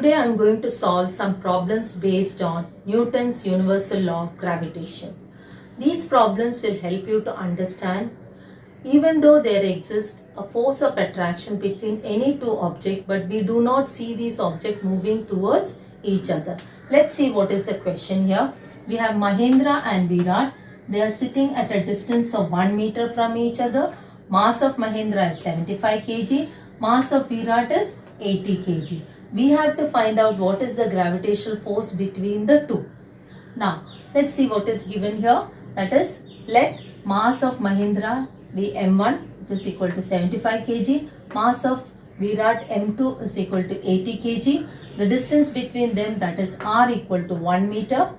Today I am going to solve some problems based on Newton's universal law of gravitation. These problems will help you to understand even though there exists a force of attraction between any two objects, but we do not see these objects moving towards each other. Let's see what is the question here. We have Mahendra and Virat. They are sitting at a distance of 1 meter from each other. Mass of Mahendra is 75 kg. Mass of Virat is 80 kg. We have to find out what is the gravitational force between the two. Now, let's see what is given here. That is, let mass of Mahendra be m1, which is equal to 75 kg. Mass of Virat m2 is equal to 80 kg. The distance between them, that is r, equal to 1 meter.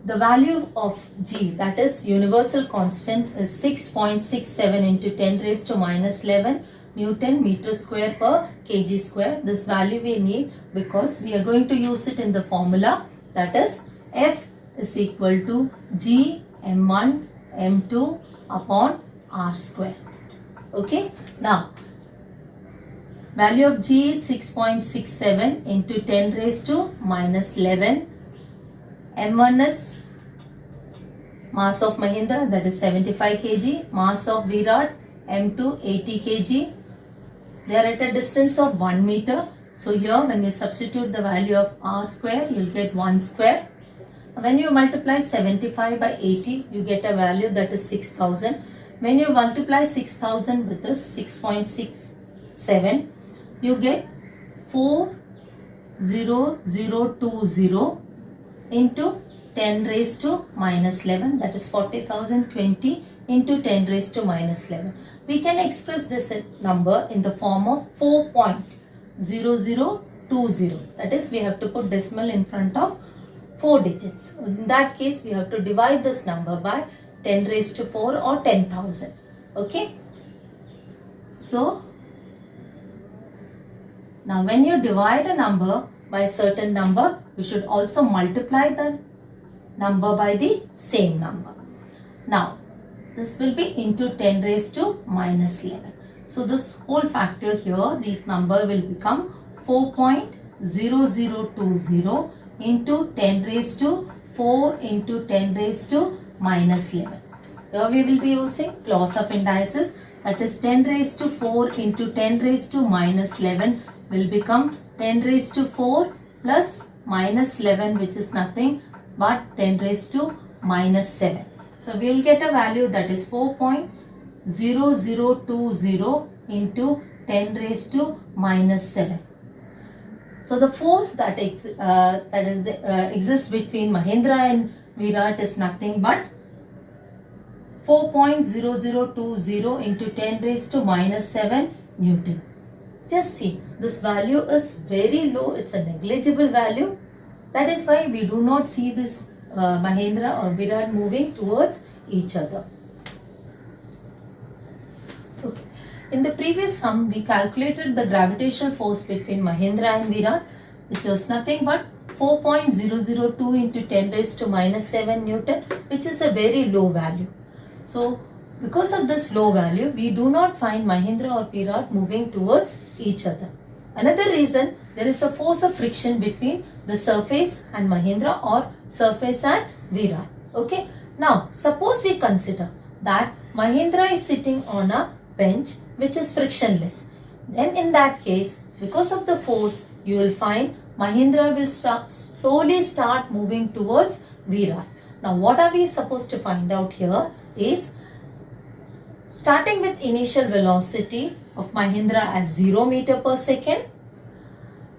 The value of g, that is universal constant, is 6.67 into 10 raised to minus 11 Newton meter square per kg square. This value we need because we are going to use it in the formula, that is F is equal to g m1 m2 upon r square. Okay, now value of g is 6.67 into 10 raised to minus 11. m1 is mass of Mahendra, that is 75 kg. Mass of Virat m2 80 kg. They are at a distance of 1 meter. So here when you substitute the value of r square, you will get 1 square. When you multiply 75 by 80, you get a value that is 6000. When you multiply 6000 with this 6.67, you get 40020 into 10 raised to minus 11, that is 40,020 into 10 raised to minus 11. We can express this number in the form of 4.0020. That is, we have to put decimal in front of 4 digits. In that case, we have to divide this number by 10 raised to 4 or 10,000. Okay. So, now when you divide a number by a certain number, you should also multiply the number by the same number. Now, this will be into 10 raised to minus 11. So, this whole factor here, this number will become 4.0020 into 10 raised to 4 into 10 raised to minus 11. Here we will be using laws of indices, that is 10 raised to 4 into 10 raised to minus 11 will become 10 raised to 4 plus minus 11, which is nothing but 10 raised to minus 7. So we will get a value that is 4.0020 into 10 raised to minus 7. So the force that exists between Mahendra and Virat is nothing but 4.0020 into 10 raised to minus 7 Newton. Just see, this value is very low. It's a negligible value. That is why we do not see this Mahendra or Virat moving towards each other. Okay. In the previous sum, we calculated the gravitational force between Mahendra and Virat, which was nothing but 4.002 into 10 raised to minus 7 Newton, which is a very low value. So, because of this low value, we do not find Mahendra or Virat moving towards each other. Another reason, there is a force of friction between the surface and Mahendra or surface and Virat. Okay. Now, suppose we consider that Mahendra is sitting on a bench which is frictionless. Then in that case, because of the force, you will find Mahendra will slowly start moving towards Virat. Now, what are we supposed to find out here is, starting with initial velocity of Mahendra as 0 meter per second.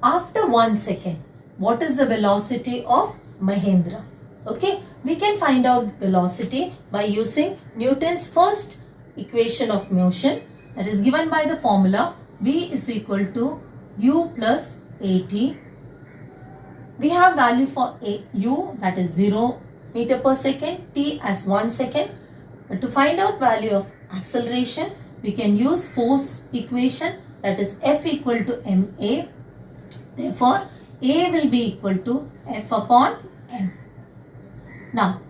After 1 second, what is the velocity of Mahendra? Okay, we can find out velocity by using Newton's first equation of motion, that is given by the formula V is equal to U plus AT. We have value for U, that is 0 meter per second, T as 1 second. But to find out value of acceleration, we can use force equation, that is F equal to ma. Therefore, A will be equal to F upon m. Now,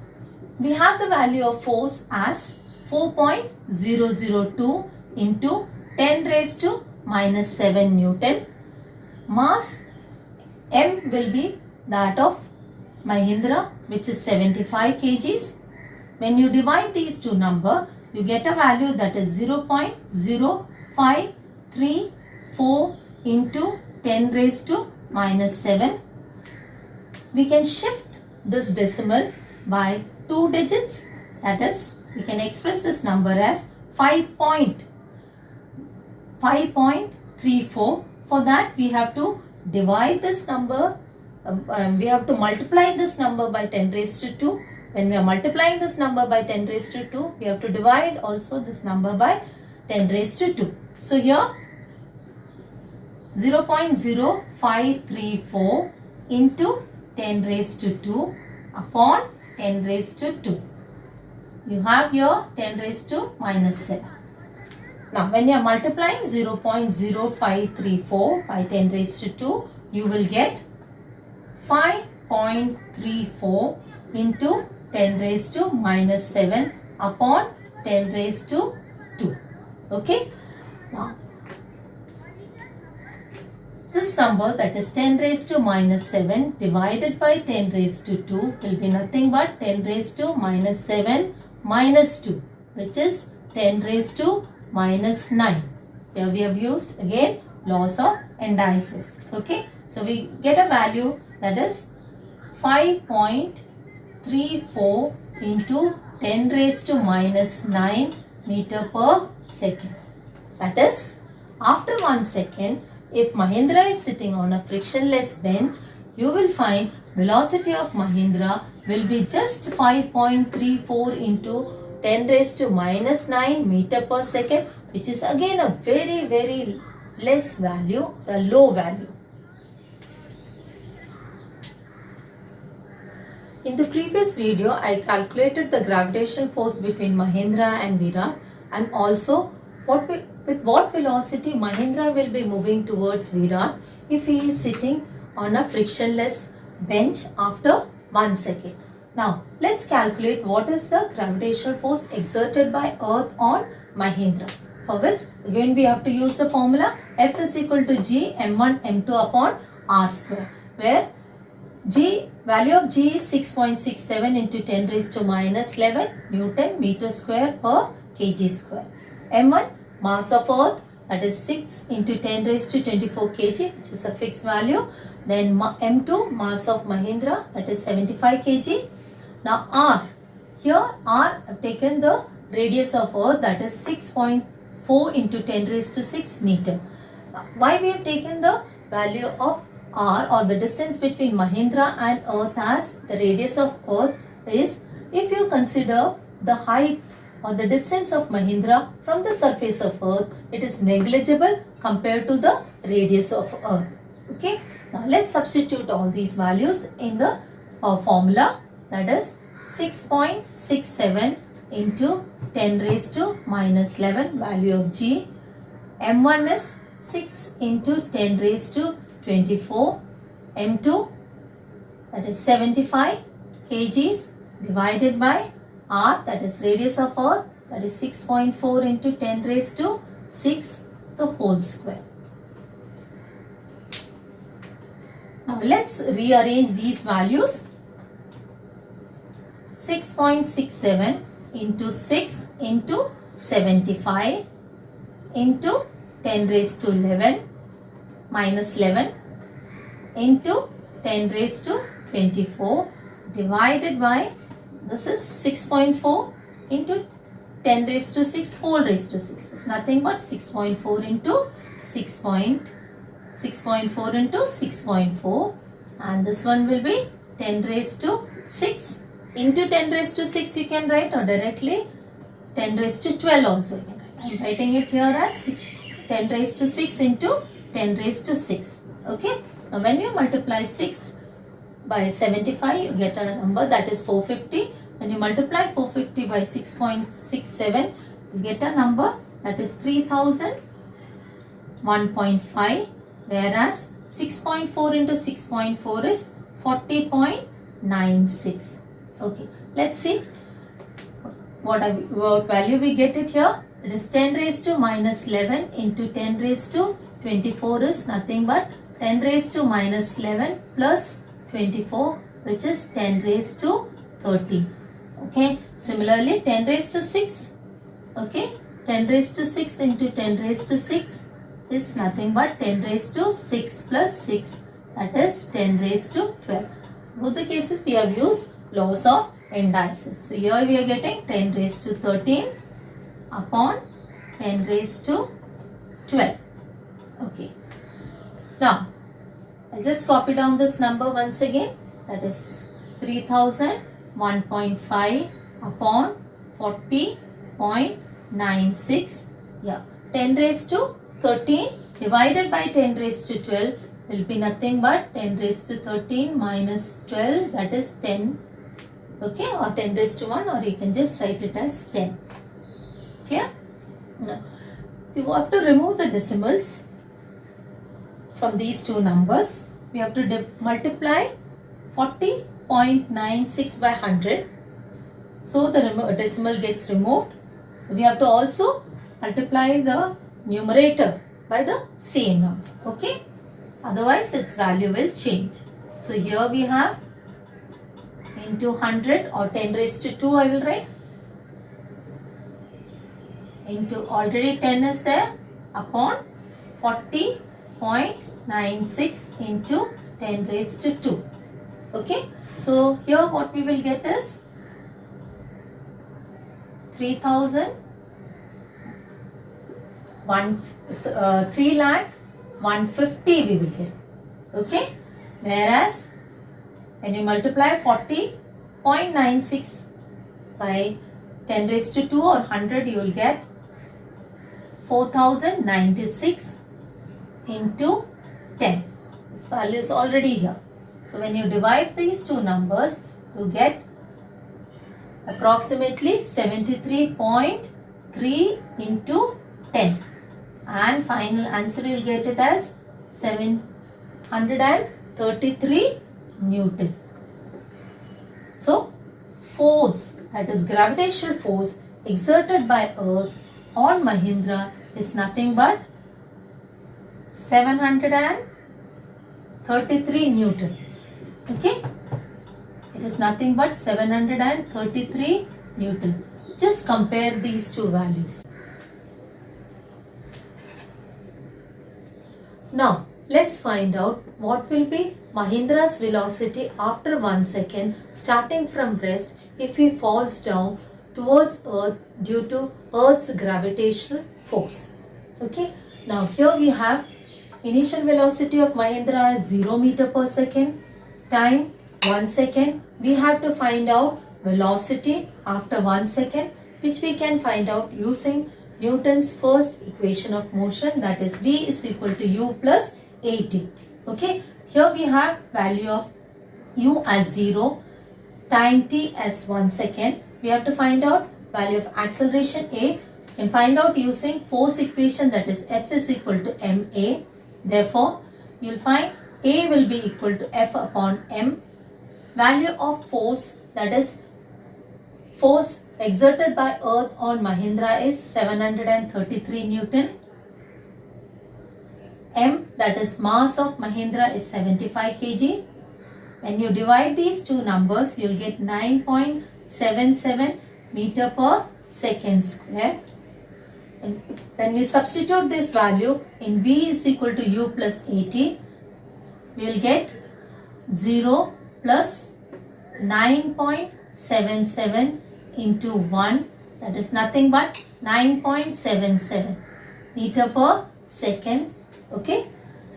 we have the value of force as 4.002 into 10 raised to minus 7 Newton. Mass M will be that of Mahindra, which is 75 kgs. When you divide these two numbers, you get a value that is 0.0534 into 10 raised to minus 7. We can shift this decimal by 2 digits, that is, we can express this number as 5.34. For that, we have to divide this number, we have to multiply this number by 10 raised to 2. When we are multiplying this number by 10 raised to 2, we have to divide also this number by 10 raised to 2. So here 0.0534 into 10 raised to 2 upon 10 raised to 2. You have here 10 raised to minus 7. Now when you are multiplying 0.0534 by 10 raised to 2, you will get 5.34 into 10 raised to minus 7 upon 10 raised to 2. Okay. Now this number, that is 10 raised to minus 7 divided by 10 raised to 2, will be nothing but 10 raised to minus 7 minus 2, which is 10 raised to minus 9. Here we have used again laws of indices. Okay. So we get a value that is 5.34 into 10 raised to minus 9 meter per second. That is, after 1 second, if Mahindra is sitting on a frictionless bench, you will find velocity of Mahindra will be just 5.34 into 10 raised to minus 9 meter per second, which is again a very less value, a low value. In the previous video, I calculated the gravitational force between Mahindra and Virat, and also with what velocity Mahindra will be moving towards Virat if he is sitting on a frictionless bench after 1 second. Now let's calculate what is the gravitational force exerted by Earth on Mahindra. For which again we have to use the formula F is equal to G m1 m2 upon r square, where value of G is 6.67 into 10 raised to minus 11 Newton meter square per kg square. M1, mass of Earth, that is 6 into 10 raised to 24 kg, which is a fixed value. Then M2, mass of Mahindra, that is 75 kg. Now R, here R have taken the radius of Earth, that is 6.4 into 10 raised to 6 meter. Why we have taken the value of R, or the distance between Mahindra and Earth, as the radius of Earth is, if you consider the height or the distance of Mahindra from the surface of Earth, it is negligible compared to the radius of Earth. Okay. Now let's substitute all these values in the formula, that is 6.67 into 10 raised to minus 11 value of G. M1 is 6 into 10 raised to 24. M2, that is 75 kgs divided by R, that is radius of Earth, that is 6.4 into 10 raised to 6 the whole square. Now let's rearrange these values. 6.67 into 6 into 75 into 10 raised to 11 minus 11 into 10 raised to 24 divided by, this is 6.4 into 10 raised to 6 whole raised to 6. It's nothing but 6.4 into 6.4 into 6.4, and this one will be 10 raised to 6 into 10 raised to 6 you can write, or directly 10 raised to 12 also you can write. I am writing it here as 10 raised to 6 into 10 raised to 6. Okay. Now when you multiply 6 by 75, you get a number that is 450. When you multiply 450 by 6.67, you get a number that is 3001.5, whereas 6.4 into 6.4 is 40.96. Okay, let's see what value we get it here. It is 10 raised to minus 11 into 10 raised to 24 is nothing but 10 raised to minus 11 plus 24, which is 10 raised to 30. Okay, similarly 10 raised to 6. Okay, 10 raised to 6 into 10 raised to 6 is nothing but 10 raised to 6 plus 6, that is 10 raised to 12. Both the cases we have used laws of indices. So here we are getting 10 raised to 13 upon 10 raised to 12. Okay. Now, I'll just copy down this number once again. That is 3001.5 upon 40.96. Yeah. 10 raised to 13 divided by 10 raised to 12 will be nothing but 10 raised to 13 minus 12, that is 10. Okay, or 10 raised to 1, or you can just write it as 10. Clear? Now, you have to remove the decimals from these two numbers. We have to multiply 40.96 by 100. So the decimal gets removed. So we have to also multiply the numerator by the same number. Okay? Otherwise its value will change. So here we have into 100 or 10 raised to 2 I will write. Into already 10 is there upon 40.96 into 10 raised to 2. Okay. So here what we will get is 3,150 we will get. Okay. Whereas when you multiply 40.96 by 10 raised to 2 or 100, you will get 4096 into 10. This value is already here. So when you divide these two numbers, you get approximately 73.3 into 10. And final answer you will get it as 733 Newton. So force, that is gravitational force exerted by Earth on Mahindra is nothing but 733 Newton. Okay, it is nothing but 733 Newton. Just compare these two values. Now let's find out what will be Mahindra's velocity after 1 second starting from rest if he falls down towards Earth due to Earth's gravitational force. Okay, now here we have initial velocity of Mahindra is 0 meter per second, time 1 second. We have to find out velocity after 1 second, which we can find out using Newton's first equation of motion, that is V is equal to U plus AT. Okay, here we have value of U as 0, time t as 1 second. We have to find out value of acceleration A. You can find out using force equation, that is F is equal to ma. Therefore, you will find A will be equal to F upon m. Value of force, that is force exerted by Earth on Mahindra is 733 Newton. M, that is mass of Mahindra, is 75 kg. When you divide these two numbers, you will get 9.77 meter per second square. And when we substitute this value in V is equal to U plus AT, we will get 0 plus 9.77 into 1, that is nothing but 9.77 meter per second. Okay,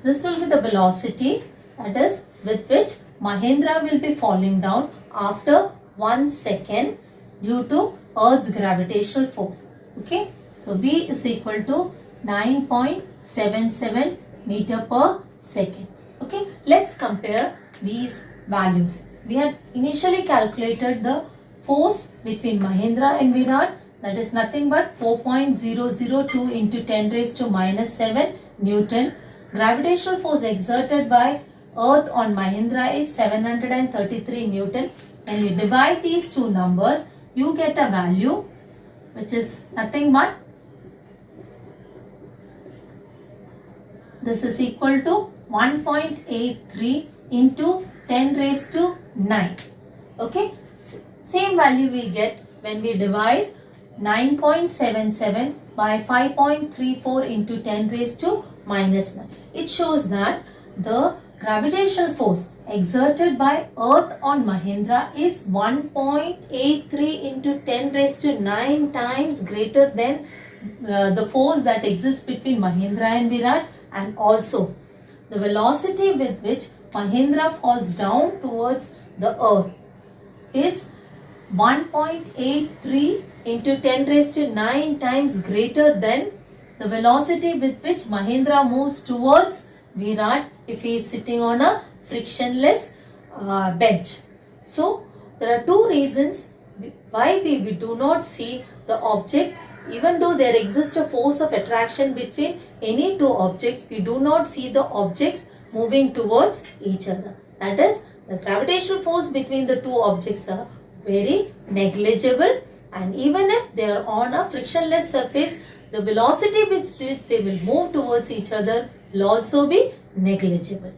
this will be the velocity, that is with which Mahindra will be falling down after 1 second due to Earth's gravitational force. Okay, so V is equal to 9.77 meter per second. Okay, let's compare these values. We had initially calculated the force between Mahindra and Virat, that is nothing but 4.002 into 10 raised to minus 7 Newton. Gravitational force exerted by Earth on Mahindra is 733 Newton. When you divide these two numbers, you get a value which is nothing but, this is equal to 1.83 into 10 raised to 9. Okay, same value we get when we divide 9.77 by 5.34 into 10 raised to minus 9. It shows that the gravitational force exerted by Earth on Mahendra is 1.83 into 10 raised to 9 times greater than the force that exists between Mahendra and Virat, and also the velocity with which Mahendra falls down towards the Earth is 1.83 into 10 raised to 9 times greater than the velocity with which Mahendra moves towards Virat if he is sitting on a frictionless bench. So there are two reasons why we do not see the object. Even though there exists a force of attraction between any two objects, we do not see the objects moving towards each other. That is, the gravitational force between the two objects are very negligible, and even if they are on a frictionless surface, the velocity which they will move towards each other will also be negligible.